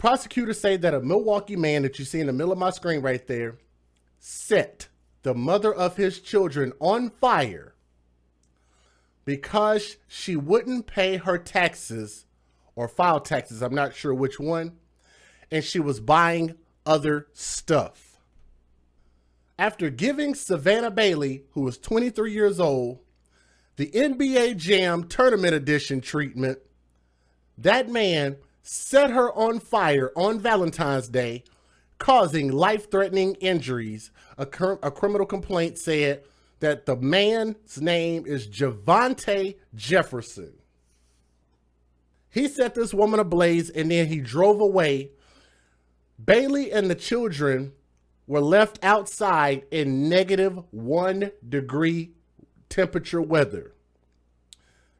Prosecutors say that a Milwaukee man that you see in the middle of my screen right there set the mother of his children on fire because she wouldn't pay her taxes or file taxes. I'm not sure which one. And she was buying other stuff. After giving Savannah Bailey, who was 23 years old, the NBA Jam Tournament Edition treatment, that man set her on fire on Valentine's Day, causing life-threatening injuries. A criminal complaint said that the man's name is Javaunte Jefferson. He set this woman ablaze and then he drove away. Bailey and the children were left outside in -1 degree temperature weather.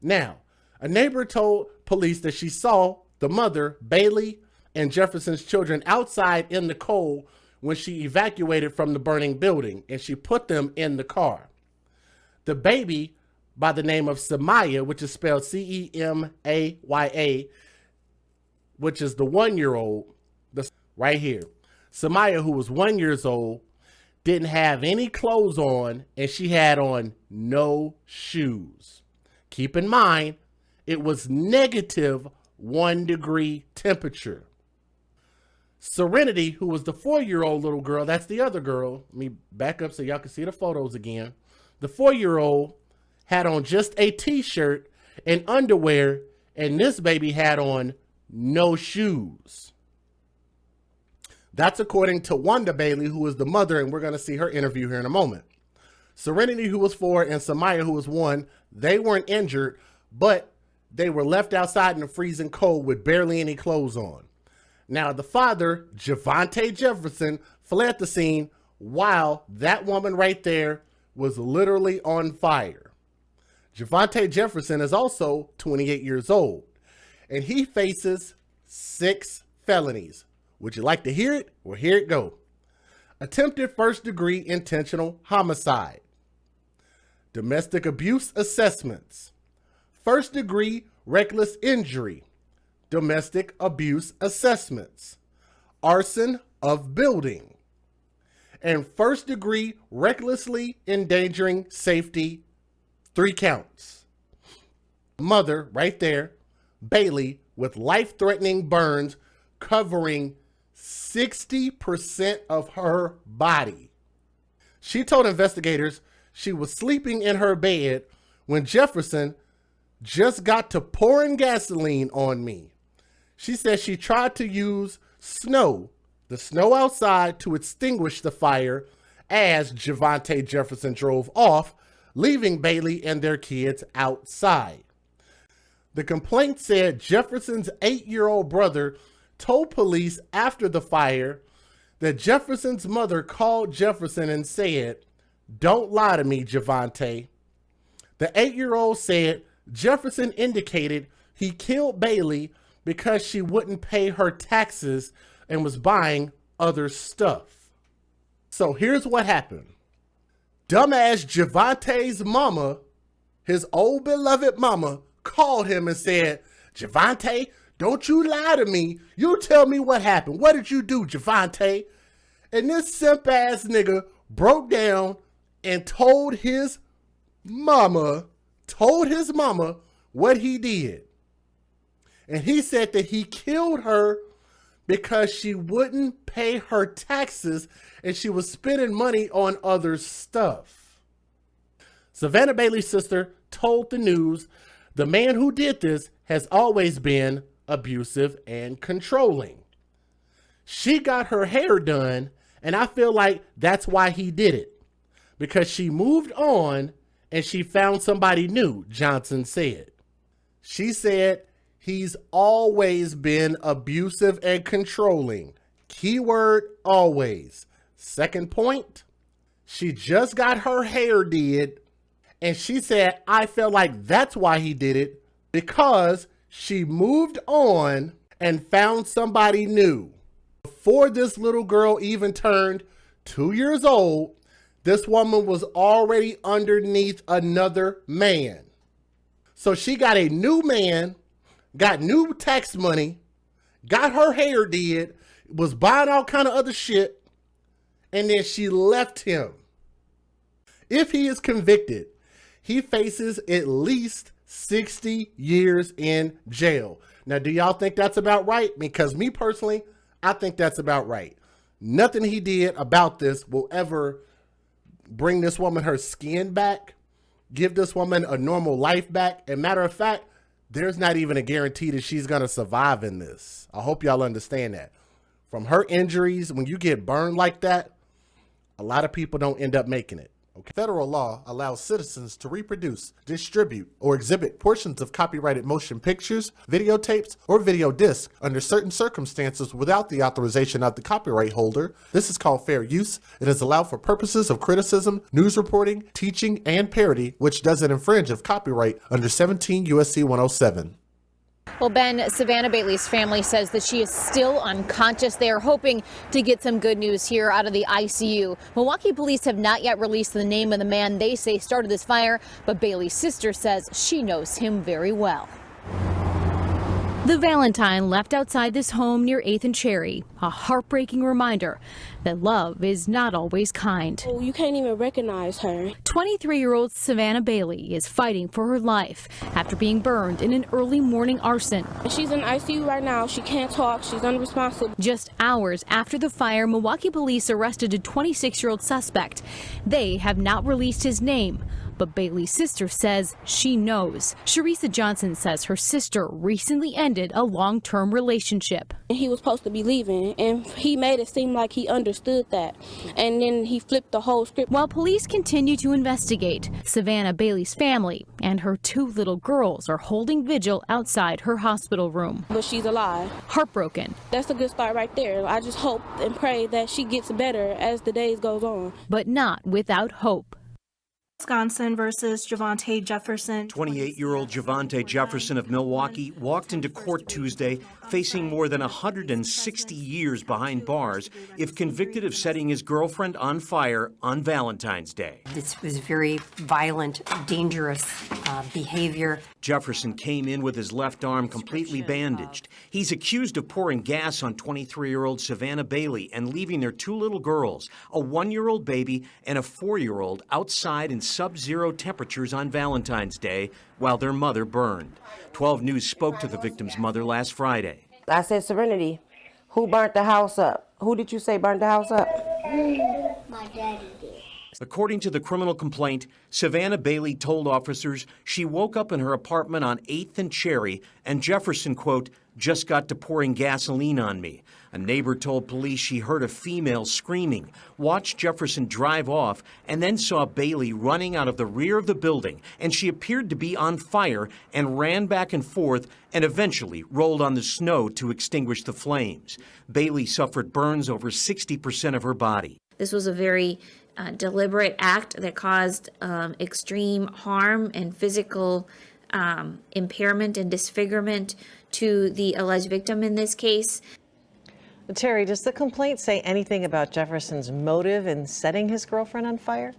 Now, a neighbor told police that she saw the mother, Bailey, and Jefferson's children outside in the cold when she evacuated from the burning building, and she put them in the car. The baby, by the name of Samaya, which is spelled Cemaya, which is the 1-year-old, right here. Samaya, who was 1 year old, didn't have any clothes on, and she had on no shoes. Keep in mind, it was -1 degree temperature. Serenity, who was the 4-year-old little girl, that's the other girl. Let me back up so y'all can see the photos again. The 4-year-old had on just a t-shirt and underwear, and this baby had on no shoes. That's according to Wanda Bailey, who is the mother, and we're going to see her interview here in a moment. Serenity, who was 4, and Samaya, who was 1, they weren't injured, but they were left outside in the freezing cold with barely any clothes on. Now, the father, Javaunte Jefferson, fled the scene while that woman right there was literally on fire. Javaunte Jefferson is also 28 years old, and he faces 6 felonies. Would you like to hear it? Well, here it go. Attempted first-degree intentional homicide, domestic abuse assessments, first-degree reckless injury, domestic abuse assessments, arson of building, and first-degree recklessly endangering safety, 3 counts. Mother, right there, Bailey, with life-threatening burns covering 60% of her body. She told investigators she was sleeping in her bed when Jefferson just got to pouring gasoline on me. She said she tried to use the snow outside, to extinguish the fire as Javaunte Jefferson drove off, leaving Bailey and their kids outside. The complaint said Jefferson's 8-year-old brother told police after the fire that Jefferson's mother called Jefferson and said, "Don't lie to me, Javaunte." The 8-year-old said Jefferson indicated he killed Bailey because she wouldn't pay her taxes and was buying other stuff. So here's what happened. Dumbass Javaunte's mama, his old beloved mama, called him and said, "Javaunte, don't you lie to me. You tell me what happened. What did you do, Javaunte?" And this simp ass nigga broke down and told his mama what he did. And he said that he killed her because she wouldn't pay her taxes and she was spending money on other stuff. Savannah Bailey's sister told the news the man who did this has always been abusive and controlling. She got her hair done, and I feel like that's why he did it. Because she moved on and she found somebody new, Johnson said. She said he's always been abusive and controlling. Keyword always. Second point, she just got her hair did, and she said, I felt like that's why he did it, because she moved on and found somebody new. Before this little girl even turned 2 years old, this woman was already underneath another man. So she got a new man, got new tax money, got her hair did, was buying all kind of other shit, and then she left him. If he is convicted, he faces at least 60 years in jail. Now, do y'all think that's about right? Because me personally, I think that's about right. Nothing he did about this will ever bring this woman her skin back, give this woman a normal life back. And matter of fact, there's not even a guarantee that she's going to survive in this. I hope y'all understand that. From her injuries, when you get burned like that, a lot of people don't end up making it. Okay. Federal law allows citizens to reproduce, distribute, or exhibit portions of copyrighted motion pictures, videotapes, or video discs under certain circumstances without the authorization of the copyright holder. This is called fair use. It is allowed for purposes of criticism, news reporting, teaching, and parody, which doesn't infringe of copyright under 17 U.S.C. 107. Well, Ben, Savannah Bailey's family says that she is still unconscious. They are hoping to get some good news here out of the ICU. Milwaukee police have not yet released the name of the man they say started this fire, but Bailey's sister says she knows him very well. The Valentine left outside this home near 8th and Cherry, a heartbreaking reminder that love is not always kind. Oh, you can't even recognize her. 23-year-old Savannah Bailey is fighting for her life after being burned in an early morning arson. She's in ICU right now. She can't talk. She's unresponsive. Just hours after the fire, Milwaukee police arrested a 26-year-old suspect. They have not released his name, but Bailey's sister says she knows. Sharissa Johnson says her sister recently ended a long-term relationship. He was supposed to be leaving, and he made it seem like he understood that. And then he flipped the whole script. While police continue to investigate, Savannah Bailey's family and her 2 little girls are holding vigil outside her hospital room. But she's alive. Heartbroken. That's a good start right there. I just hope and pray that she gets better as the days goes on. But not without hope. Wisconsin versus Javaunte Jefferson. 28-year-old Javaunte Jefferson of Milwaukee walked into court Tuesday facing more than 160 years behind bars if convicted of setting his girlfriend on fire on Valentine's Day. This was very violent, dangerous behavior. Jefferson came in with his left arm completely bandaged. He's accused of pouring gas on 23-year-old Savannah Bailey and leaving their 2 little girls, a 1-year-old baby and a 4-year-old, outside in sub-zero temperatures on Valentine's Day while their mother burned. 12 News spoke to the victim's mother last Friday. I said, Serenity, who burnt the house up? Who did you say burnt the house up? My daddy did. According to the criminal complaint, Savannah Bailey told officers she woke up in her apartment on 8th and Cherry and Jefferson, quote, just got to pouring gasoline on me. A neighbor told police she heard a female screaming, watched Jefferson drive off, and then saw Bailey running out of the rear of the building, and she appeared to be on fire and ran back and forth and eventually rolled on the snow to extinguish the flames. Bailey suffered burns over 60% of her body. This was a very deliberate act that caused extreme harm and physical impairment and disfigurement to the alleged victim in this case. Terry, does the complaint say anything about Jefferson's motive in setting his girlfriend on fire?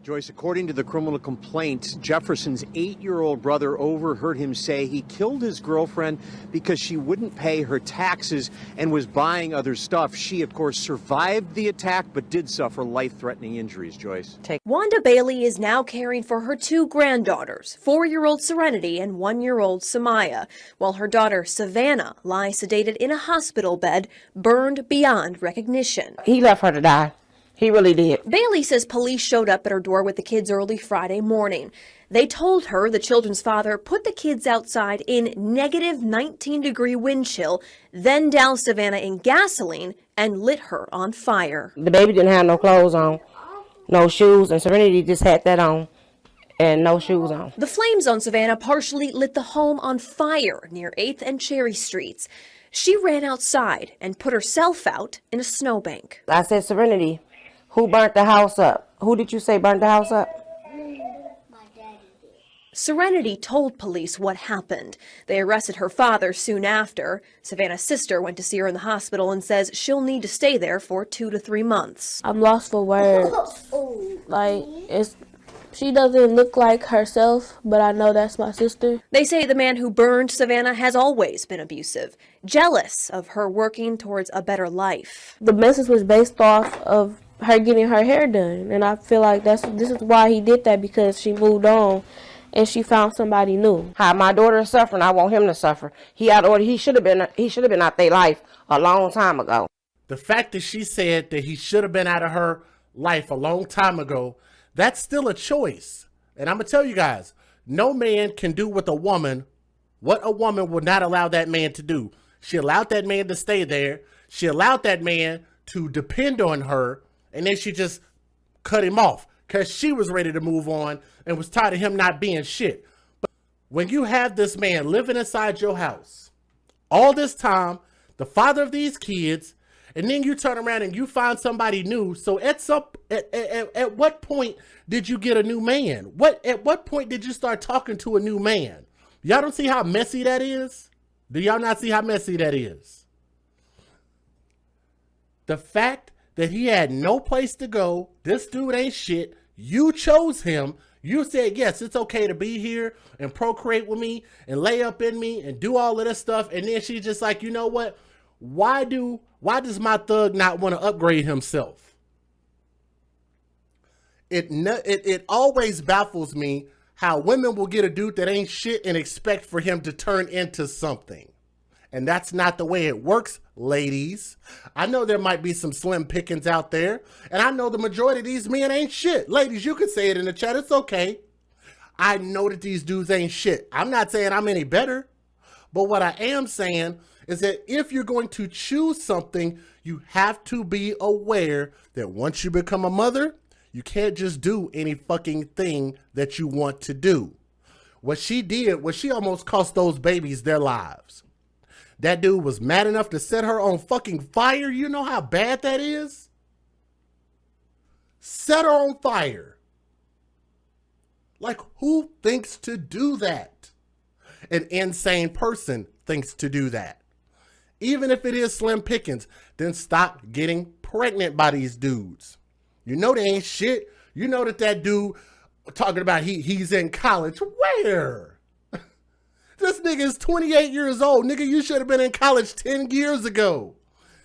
Joyce, according to the criminal complaint, Jefferson's 8-year-old brother overheard him say he killed his girlfriend because she wouldn't pay her taxes and was buying other stuff. She, of course, survived the attack but did suffer life-threatening injuries, Joyce. Wanda Bailey is now caring for her 2 granddaughters, 4-year-old Serenity and 1-year-old Samaya, while her daughter Savannah lies sedated in a hospital bed, burned beyond recognition. He left her to die. He really did. Bailey says police showed up at her door with the kids early Friday morning. They told her the children's father put the kids outside in negative 19-degree wind chill, then doused Savannah in gasoline and lit her on fire. The baby didn't have no clothes on, no shoes, and Serenity just had that on and no shoes on. The flames on Savannah partially lit the home on fire near 8th and Cherry Streets. She ran outside and put herself out in a snowbank. I said, Serenity, who burnt the house up? Who did you say burnt the house up? My daddy did. Serenity told police what happened. They arrested her father soon after. Savannah's sister went to see her in the hospital and says she'll need to stay there for 2 to 3 months. I'm lost for words. Like, She doesn't look like herself, but I know that's my sister. They say the man who burned Savannah has always been abusive, jealous of her working towards a better life. The message was based off of her getting her hair done, and I feel like this is why he did that, because she moved on and she found somebody new. How my daughter is suffering, I want him to suffer. He out order. He should have been out their life a long time ago. The fact that she said that he should have been out of her life a long time ago, that's still a choice. And I'm going to tell you guys, no man can do what a woman would not allow that man to do. She allowed that man to stay there. She allowed that man to depend on her. And then she just cut him off because she was ready to move on and was tired of him not being shit. But when you have this man living inside your house all this time, the father of these kids, and then you turn around and you find somebody new. So at what point did you get a new man? At what point did you start talking to a new man? Y'all don't see how messy that is? Do y'all not see how messy that is? The fact that he had no place to go, this dude ain't shit, you chose him, you said, yes, it's okay to be here and procreate with me and lay up in me and do all of this stuff. And then she's just like, you know what? Why does my thug not want to upgrade himself? It always baffles me how women will get a dude that ain't shit and expect for him to turn into something. And that's not the way it works, ladies. I know there might be some slim pickings out there, and I know the majority of these men ain't shit. Ladies, you can say it in the chat. It's okay. I know that these dudes ain't shit. I'm not saying I'm any better, but what I am saying is that if you're going to choose something, you have to be aware that once you become a mother, you can't just do any fucking thing that you want to do. What she did was she almost cost those babies their lives. That dude was mad enough to set her on fucking fire. You know how bad that is? Set her on fire. Like, who thinks to do that? An insane person thinks to do that. Even if it is slim pickings, then stop getting pregnant by these dudes. You know they ain't shit. You know that dude talking about he's in college. Where? This nigga is 28 years old. Nigga, you should have been in college 10 years ago.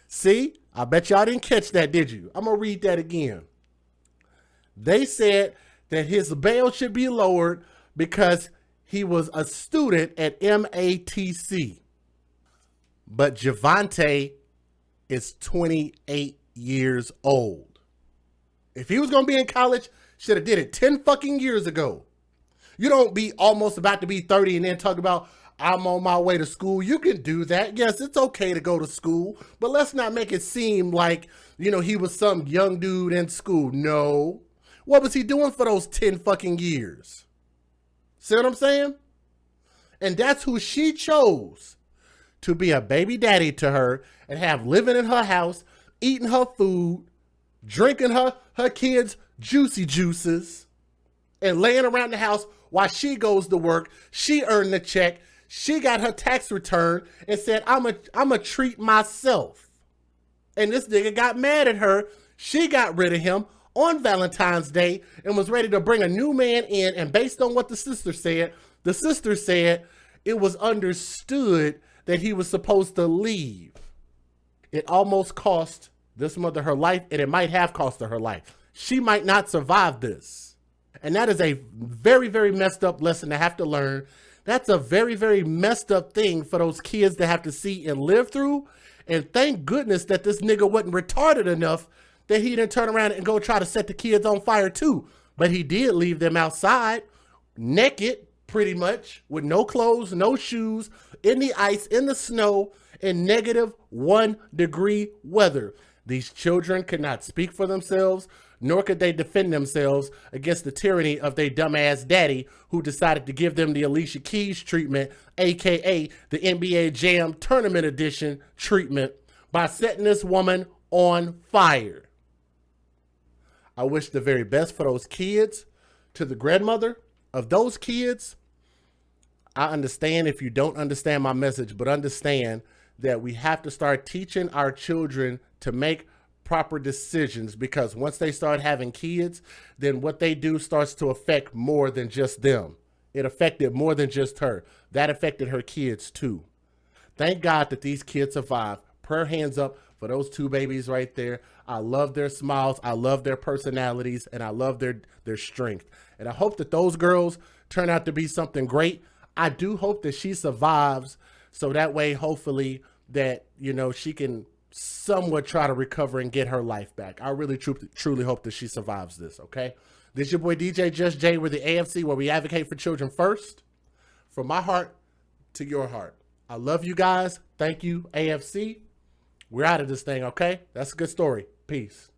See? I bet y'all didn't catch that, did you? I'm going to read that again. They said that his bail should be lowered because he was a student at MATC. But Javaunte is 28 years old. If he was going to be in college, should have did it 10 fucking years ago. You don't be almost about to be 30 and then talk about, I'm on my way to school. You can do that. Yes, it's okay to go to school, but let's not make it seem like, you know, he was some young dude in school. No. What was he doing for those 10 fucking years? See what I'm saying? And that's who she chose to be a baby daddy to her and have living in her house, eating her food, drinking her kids' juicy juices, and laying around the house while she goes to work. She earned the check. She got her tax return and said, I'm a treat myself. And this nigga got mad at her. She got rid of him on Valentine's Day and was ready to bring a new man in. And based on what the sister said it was understood that he was supposed to leave. It almost cost this mother her life, and it might have cost her life. She might not survive this. And that is a very, very messed up lesson to have to learn. That's a very, very messed up thing for those kids to have to see and live through. And thank goodness that this nigga wasn't retarded enough that he didn't turn around and go try to set the kids on fire too. But he did leave them outside, naked, pretty much, with no clothes, no shoes, in the ice, in the snow, in -1 degree weather. These children could not speak for themselves, nor could they defend themselves against the tyranny of their dumbass daddy who decided to give them the Alicia Keys treatment, aka the NBA Jam Tournament Edition treatment, by setting this woman on fire. I wish the very best for those kids. To the grandmother of those kids, I understand if you don't understand my message, but understand that we have to start teaching our children to make proper decisions, because once they start having kids, then what they do starts to affect more than just them. It affected more than just her. That affected her kids too. Thank God that these kids survived. Prayer hands up for those two babies right there. I love their smiles. I love their personalities, and I love their strength. And I hope that those girls turn out to be something great. I do hope that she survives, so that way, hopefully, that, you know, she can somewhat try to recover and get her life back. I really truly hope that she survives this, okay? This is your boy DJ Just Jay with the AFC, where we advocate for children first. From my heart to your heart. I love you guys. Thank you, AFC. We're out of this thing, okay? That's a good story. Peace.